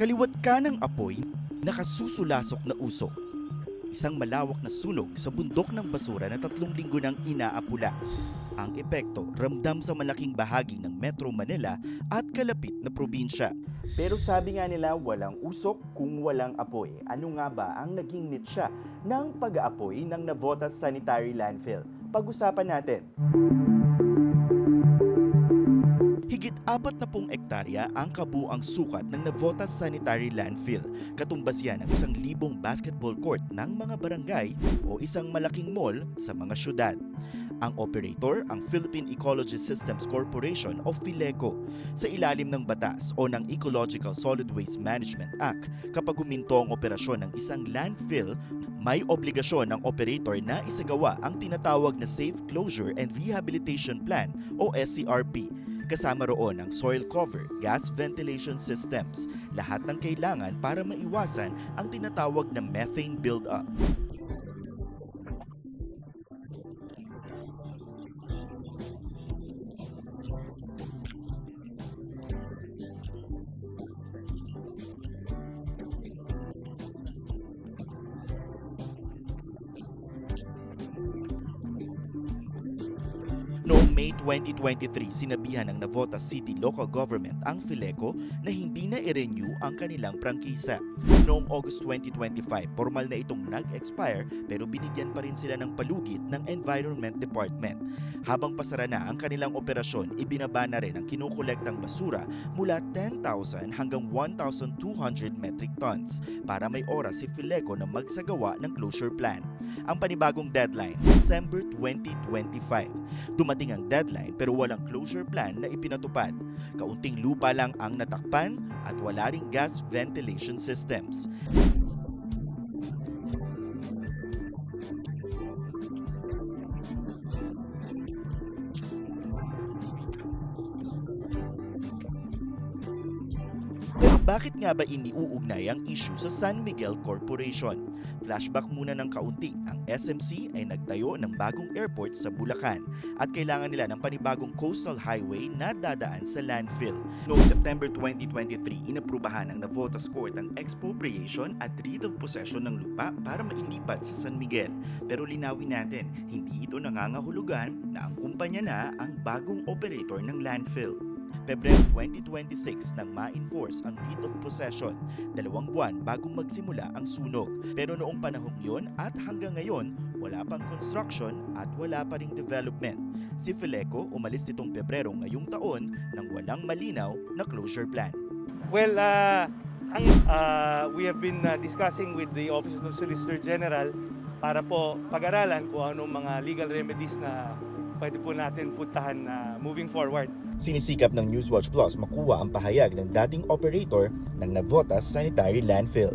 Kaliwat kanang apoy, nakasusulasok na usok. Isang malawak na sunog sa bundok ng basura na 3 linggo nang inaapula. Ang epekto ramdam sa malaking bahagi ng Metro Manila at kalapit na probinsya. Pero sabi nga nila walang usok kung walang apoy. Ano nga ba ang naging nitsya ng pag-aapoy ng Navotas Sanitary Landfill? Pag-usapan natin. Higit 40 ektarya ang kabuang sukat ng Navotas Sanitary Landfill. Katumbas yan ng 1,000 basketball court ng mga barangay o isang malaking mall sa mga syudad. Ang operator, ang Philippine Ecology Systems Corporation o PHILECO. Sa ilalim ng batas o ng Ecological Solid Waste Management Act, kapag huminto ang operasyon ng isang landfill, may obligasyon ng operator na isagawa ang tinatawag na Safe Closure and Rehabilitation Plan o SCRP. Kasama roon ang soil cover, gas ventilation systems, lahat ng kailangan para maiwasan ang tinatawag na methane buildup. Noong May 2023, sinabihan ng Navotas City Local Government ang PHILECO na hindi na i-renew ang kanilang prangkisa. Noong August 2025, formal na itong nag-expire pero binigyan pa rin sila ng palugit ng Environment Department. Habang pasara na ang kanilang operasyon, ibinaba na rin ang kinukolektang basura mula 10,000 hanggang 1,200 metric tons para may oras si PHILECO na magsagawa ng closure plan. Ang panibagong deadline, December 2025. Dumating ang deadline pero walang closure plan na ipinatupad. Kaunting lupa lang ang natakpan at wala ring gas ventilation systems. Pero bakit nga ba iniuugnay ang issue sa San Miguel Corporation? Flashback muna ng kaunti, ang SMC ay nagtayo ng bagong airport sa Bulacan at kailangan nila ng panibagong coastal highway na dadaan sa landfill. Noong September 2023, inaprubahan ng Navotas Court ang expropriation at deed of possession ng lupa para mailipat sa San Miguel. Pero linawin natin, hindi ito nangangahulugan na ang kumpanya na ang bagong operator ng landfill. Pebrero 2026 nang ma-enforce ang deed of possession, 2 buwan bago magsimula ang sunog. Pero noong panahong yon at hanggang ngayon, wala pang construction at wala pa ring development. Si PHILECO umalis nitong Pebrero ngayong taon nang walang malinaw na closure plan. Well, we have been discussing with the Office of the Solicitor General para po pag-aralan kung anong mga legal remedies na pwede po natin puntahan moving forward. Sinisikap ng Newswatch Plus makuha ang pahayag ng dating operator ng Navotas Sanitary Landfill.